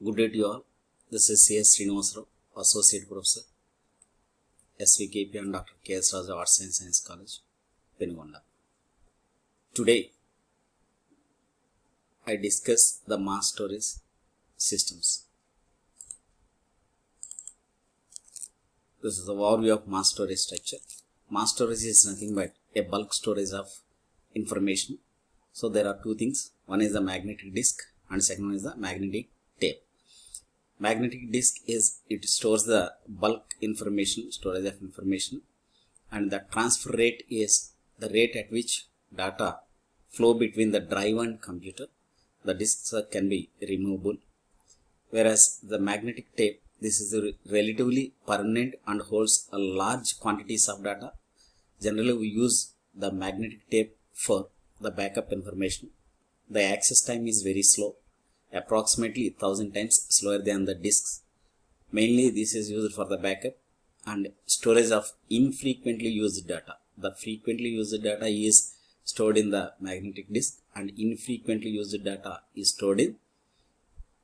Good day to you all. This is C.S. Srinivasarao, Associate Professor, SVKP and Dr. K.S. Raja Arts and Science College, Penugonda. Today, I discuss the mass storage systems. This is the overview of mass storage structure. Mass storage is nothing but a bulk storage of information. So there are two things. One is the magnetic disk and second one is the magnetic tape. Magnetic disk is, it stores the bulk information, storage of information, and the transfer rate is the rate at which data flow between the drive and computer. The disks can be removable. Whereas the magnetic tape, this is relatively permanent and holds a large quantities of data. Generally, we use the magnetic tape for the backup information. The access time is very slow, approximately 1000 times slower than the disks. Mainly this is used for the backup and storage of infrequently used data. The frequently used data is stored in the magnetic disk and infrequently used data is stored in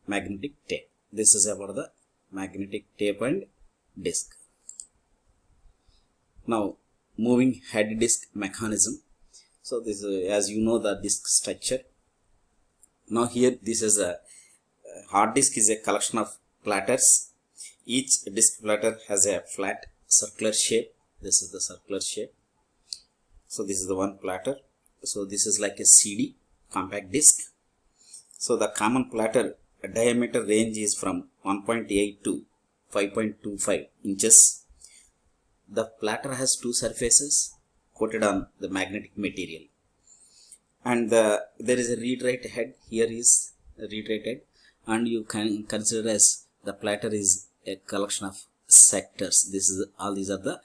magnetic tape. This is about the magnetic tape and disk. Now moving head disk mechanism. So this is, as you know, the disk structure. Now here this is a hard disk is a collection of platters. Each disk platter has a flat circular shape. This is the circular shape. So this is the one platter. So this is like a CD, compact disk. So the common platter diameter range is from 1.8 to 5.25 inches. The platter has two surfaces coated on the magnetic material. And there is a read-write head. Here is a read-write head, and you can consider as the platter is a collection of sectors. This is all these are the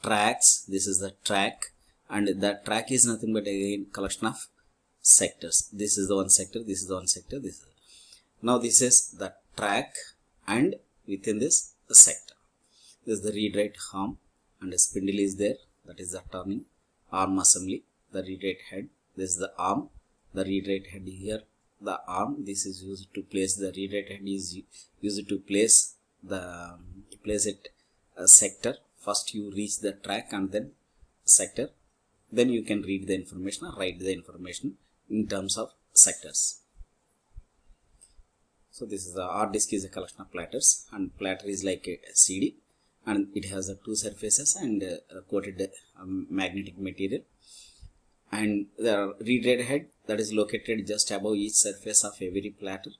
tracks. This is the track, and the track is nothing but a collection of sectors. This is the one sector. This is the one sector. This is now this is the track, and within this the sector. This is the read-write arm, and a spindle is there. That is the turning arm assembly. The read-write head. This is the arm, the read-write head here, the arm. This is used to place the read-write head is used to place it a sector. First you reach the track and then sector. Then you can read the information or write the information in terms of sectors. So this is the hard disk is a collection of platters, and platter is like a CD, and it has two surfaces and coated magnetic material. And the read-write head that is located just above each surface of every platter,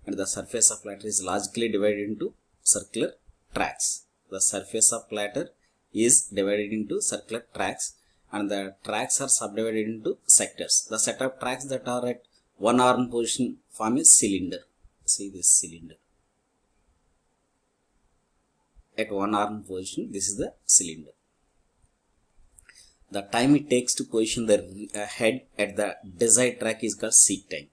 and the surface of platter is logically divided into circular tracks. The surface of platter is divided into circular tracks, and the tracks are subdivided into sectors. The set of tracks that are at one arm position form a cylinder. See this cylinder. At one arm position, this is the cylinder. The time it takes to position the head at the desired track is called seek time.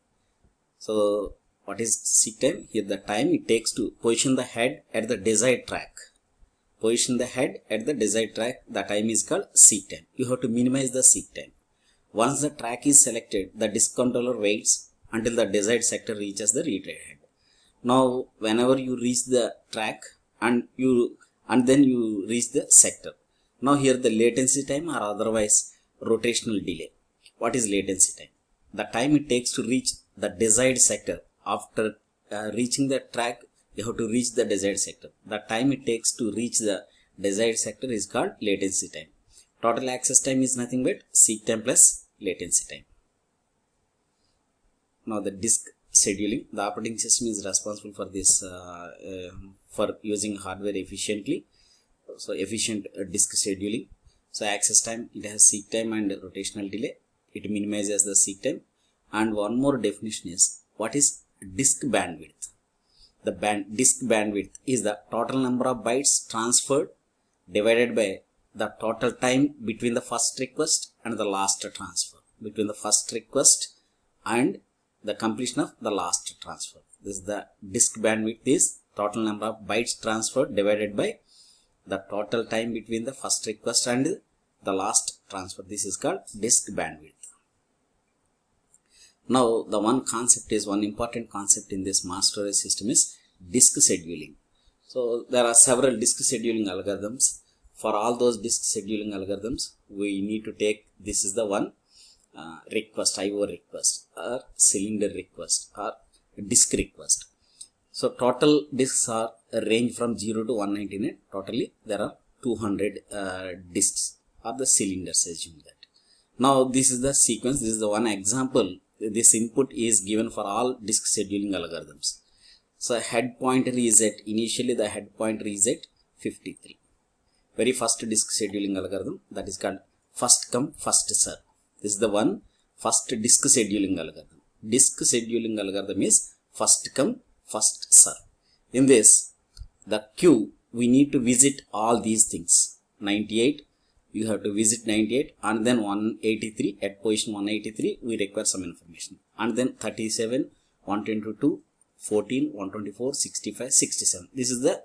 So what is seek time? Here the time it takes to position the head at the desired track. Position the head at the desired track, the time is called seek time. You have to minimize the seek time. Once the track is selected, the disk controller waits until the desired sector reaches the read-write head. Now whenever you reach the track and then you reach the sector. Now here the latency time or otherwise rotational delay. What is latency time? The time it takes to reach the desired sector. After reaching the track, you have to reach the desired sector. The time it takes to reach the desired sector is called latency time. Total access time is nothing but seek time plus latency time. Now the disk scheduling. The operating system is responsible for this for using hardware efficiently. So efficient disk scheduling. So access time, it has seek time and rotational delay. It minimizes the seek time. And one more definition is, what is disk bandwidth? The disk bandwidth is the total number of bytes transferred divided by the total time between the first request and the last transfer. Between the first request and the completion of the last transfer. This is the disk bandwidth is total number of bytes transferred divided by the total time between the first request and the last transfer. This is called disk bandwidth. Now the one important concept in this mass storage system is disk scheduling. So there are several disk scheduling algorithms. For all those disk scheduling algorithms, we need to take, this is the one request, IO request or cylinder request or disk request. So total disks are range from 0 to 199. Totally there are 200 disks or the cylinders, assume that. Now this is the sequence, this is the one example. This input is given for all disk scheduling algorithms. So head pointer is at, initially the head pointer is at 53. Very first disk scheduling algorithm, that is called first come first serve. This is the one first disk scheduling algorithm. Disk scheduling algorithm is first come first serve. In this, the queue, we need to visit all these things. 98, you have to visit 98, and then 183, at position 183 we require some information, and then 37, 122, 14, 124, 65, 67. This is the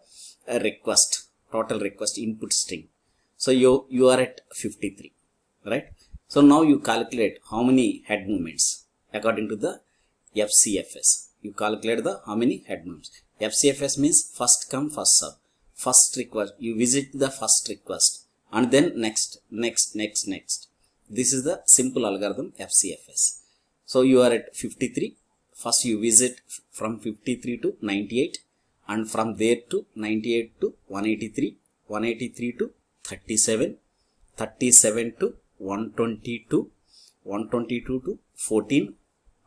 request, total request input string. So you are at 53, right? So now you calculate how many head movements according to the FCFS. You calculate the how many head movements. FCFS means first come first serve. First request, you visit the first request, and then next. This is the simple algorithm FCFS. So you are at 53. First you visit from 53 to 98, and from there to 98 to 183, 183 to 37, 37 to 122, 122 to 14.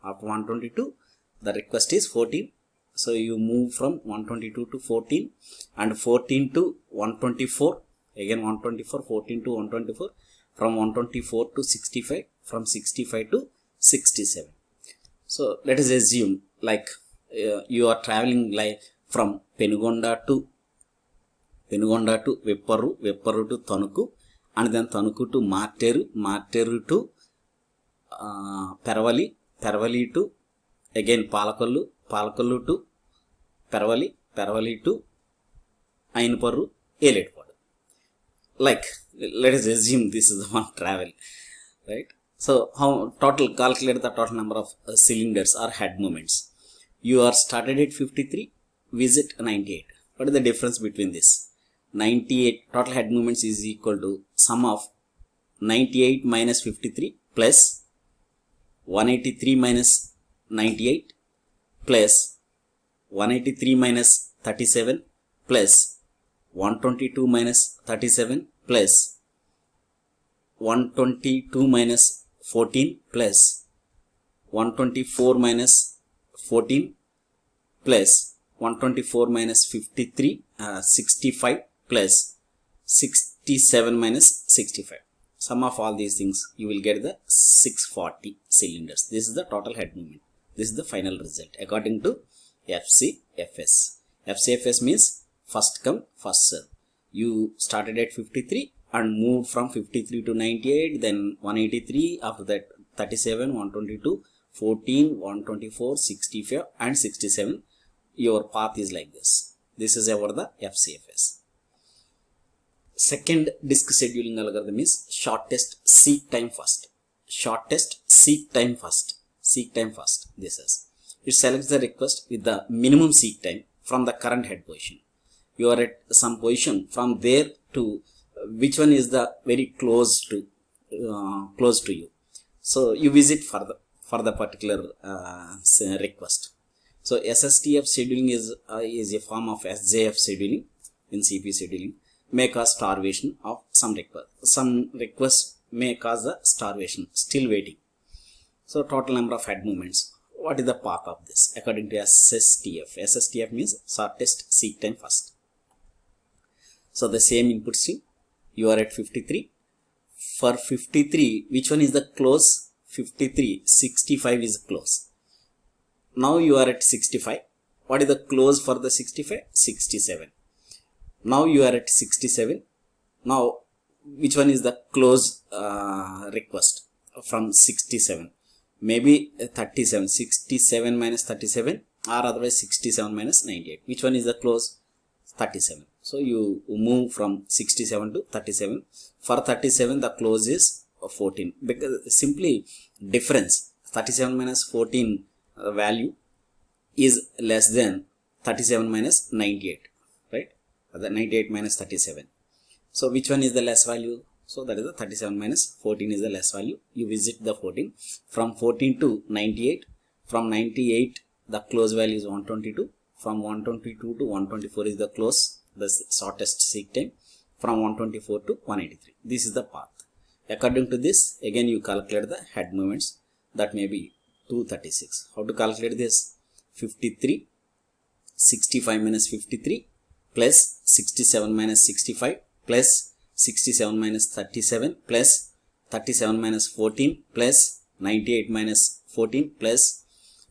After 122, the request is 14. So you move from 122 to 14, and 14 to 124, again 124, 14 to 124, from 124 to 65, from 65 to 67. So let us assume like you are traveling like from Penugonda to Vipparu, Vipparu to Tanuku, and then Tanuku to Marteru, Marteru to Peravali, Peravali to again Palakollu, Palakollu to Peravali, Peravali to Ainupparu, Eletpadu. Like, let us assume this is the one travel, right? So how total, calculate the total number of cylinders or head movements. You are started at 53, visit 98. What is the difference between this? 98 total head movements is equal to sum of 98 minus 53 plus 183 minus 98 plus 183 minus 37 plus 122 minus 37 plus 122 minus 14 plus 124 minus 14 plus 124 minus 53, 65 plus 67 minus 65. Sum of all these things, you will get the 640 cylinders. This is the total head movement. This is the final result according to FCFS. FCFS means first come first serve. You started at 53 and moved from 53 to 98, then 183, after that 37, 122, 14, 124, 65 and 67. Your path is like this. This is about the FCFS. Second disk scheduling algorithm is shortest seek time first. Shortest seek time first. Seek time first. This is. It selects the request with the minimum seek time from the current head position. You are at some position, from there to which one is the very close to you. So you visit for the particular request. So SSTF scheduling is a form of SJF scheduling in CPU scheduling. May cause starvation of some request. Some requests may cause the starvation, still waiting. So total number of head movements. What is the path of this according to SSTF? SSTF means shortest seek time first. So the same input string. You are at 53. For 53, which one is the close? 53, 65 is close. Now you are at 65. What is the close for the 65? 67. Now you are at 67. Now which one is the close request from 67? Maybe 37. 67 minus 37, or otherwise 67 minus 98. Which one is the close? 37. So you move from 67 to 37. For 37, the close is 14. Because simply difference. 37 minus 14 value is less than 37 minus 98, right? The 98 minus 37. So which one is the less value? So that is the 37 minus 14 is the less value. You visit the 14 from 14 to 98. From 98 the close value is 122. From 122 to 124 is the close, the shortest seek time. From 124 to 183. This is the path. According to this, again you calculate the head movements. That may be 236. How to calculate this? 53, 65 minus 53 plus 67 minus 65 plus 67 minus 37 plus 37 minus 14 plus 98 minus 14 plus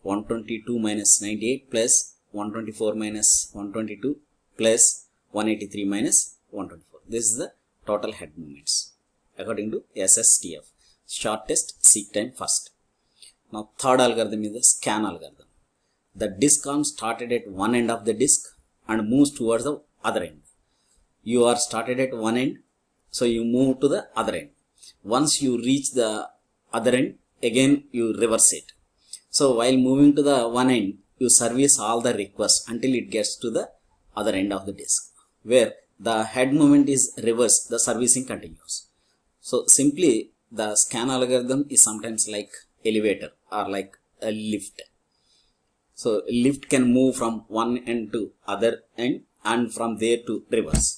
122 minus 98 plus 124 minus 122 plus 183 minus 124. This is the total head movements according to SSTF, shortest seek time first. Now third algorithm is the scan algorithm. The disk arm started at one end of the disk and moves towards the other end. You are started at one end, so you move to the other end. Once you reach the other end, again you reverse it. So while moving to the one end, you service all the requests until it gets to the other end of the disk, where the head movement is reversed, the servicing continues. So simply the scan algorithm is sometimes like elevator or like a lift. So lift can move from one end to other end and from there to reverse.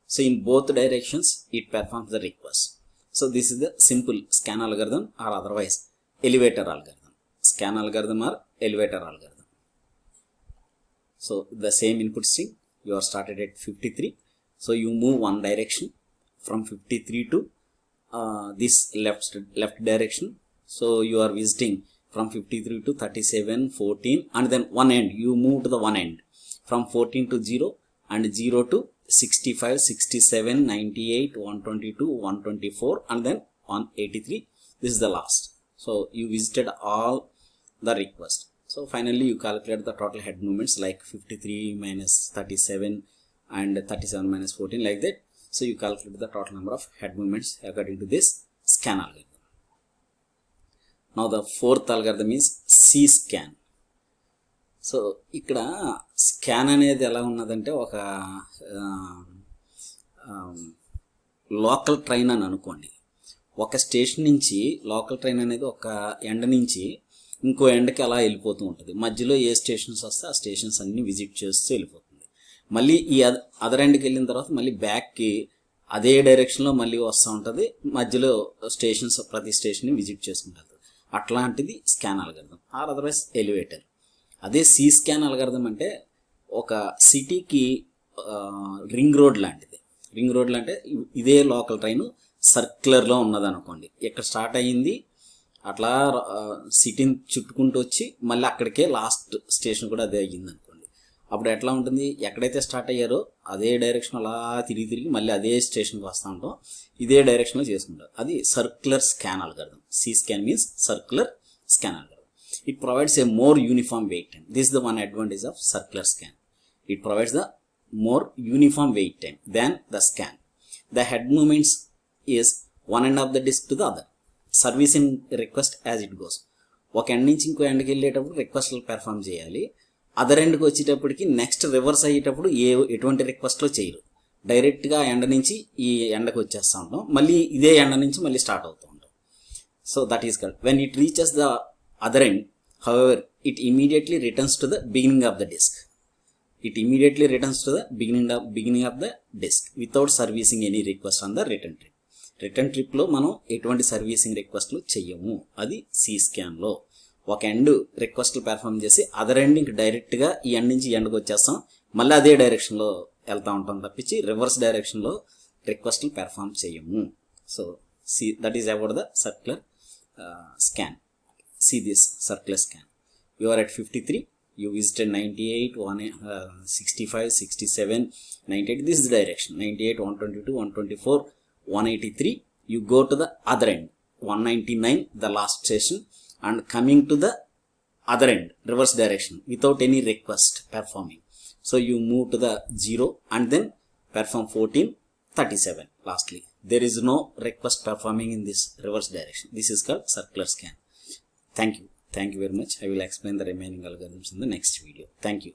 So in both directions it performs the request. So this is the simple scan algorithm or otherwise elevator algorithm. Scan algorithm or elevator algorithm. So the same input string, you are started at 53. So you move one direction from 53 to this left direction. So you are visiting from 53 to 37, 14 and then one end. You move to the one end from 14 to 0 and 0 to 65, 67, 98, 122, 124 and then 183. This is the last. So you visited all the request. So finally you calculate the total head movements like 53 minus 37 and 37 minus 14 like that. So you calculate the total number of head movements according to this scan algorithm. Now the fourth algorithm is C-scan. So ఇక్కడ scan అనేది ఎలా ఉన్నదంటే ఒక local train అని అనుకోండి. ఒక station నుంచి local train అనేది ఒక ఎండ్ నుంచి ఇంకో ఎండ్కి అలా వెళ్ళిపోతూ ఉంటుంది. మధ్యలో ఏ స్టేషన్స్ వస్తే ఆ స్టేషన్స్ అన్నీ విజిట్ చేస్తూ వెళ్ళిపోతుంది. మళ్ళీ ఈ అదర్ ఎండ్కి వెళ్ళిన తర్వాత మళ్ళీ బ్యాక్కి అదే డైరెక్షన్లో మళ్ళీ వస్తూ ఉంటుంది. మధ్యలో స్టేషన్స్ ప్రతి స్టేషన్ని విజిట్ చేసుకుంటుంది. అట్లాంటిది scan algorithm or otherwise elevator. అదే సి స్కాన్ అల్గారిథం అంటే ఒక సిటీకి రింగ్ రోడ్ లాంటిది. రింగ్ రోడ్లు అంటే ఇదే లోకల్ ట్రైన్ సర్క్యులర్లో ఉన్నది అనుకోండి. ఎక్కడ స్టార్ట్ అయ్యింది అట్లా సిటీని చుట్టుకుంటూ వచ్చి మళ్ళీ అక్కడికే లాస్ట్ స్టేషన్ కూడా అదే అయ్యింది అనుకోండి. అప్పుడు ఎట్లా ఉంటుంది, ఎక్కడైతే స్టార్ట్ అయ్యారో అదే డైరెక్షన్ అలా తిరిగి మళ్ళీ అదే స్టేషన్కి వస్తూ ఉంటాం, ఇదే డైరెక్షన్లో చేసుకుంటారు. అది circular scan algorithm. C scan means circular scan algorithm. It provides a more uniform wait time. This is the one advantage of circular scan. It provides the more uniform wait time than the scan. The head movements is one end of the disk to the other. Servicing request as it goes. ఒక end నుంచి ఇంకో ఎండ్కి వెళ్ళేటప్పుడు రిక్వెస్ట్లు perform చేయాలి. Other ఎండ్కి వచ్చేటప్పటికి next reverse అయ్యేటప్పుడు ఎటువంటి రిక్వెస్ట్లో చేయరు. డైరెక్ట్గా ఎండ్ నుంచి ఈ ఎండకు వచ్చేస్తూ ఉంటాం, మళ్ళీ ఇదే ఎండ నుంచి మళ్ళీ స్టార్ట్ అవుతూ ఉంటాం. So that is correct. When it reaches the other end, however, it immediately returns to the beginning of the disk. It immediately returns to the beginning of the disk without servicing any request on the return trip. Return ట్రిప్లో మనం ఎటువంటి servicing రిక్వెస్ట్లు చెయ్యము. అది C స్కాన్లో. ఒక end రిక్వెస్ట్లు perform చేసి other end ఇంక డైరెక్ట్గా ఈ ఎండ్ నుంచి ఎండ్కి వచ్చేస్తాం, మళ్ళీ అదే డైరెక్షన్లో వెళ్తూ ఉంటాం తప్పించి రివర్స్ డైరెక్షన్లో రిక్వెస్ట్లు పెర్ఫామ్ చెయ్యము. So that is about the circular scan. See this circular scan. You are at 53, you visited 98, 65, 67, 98. This is the direction 98, 122, 124, 183. You go to the other end 199, the last station, and coming to the other end reverse direction without any request performing. So you move to the 0 and then perform 14, 37 lastly. There is no request performing in this reverse direction. This is called circular scan. Thank you. Thank you very much. I will explain the remaining algorithms in the next video. Thank you.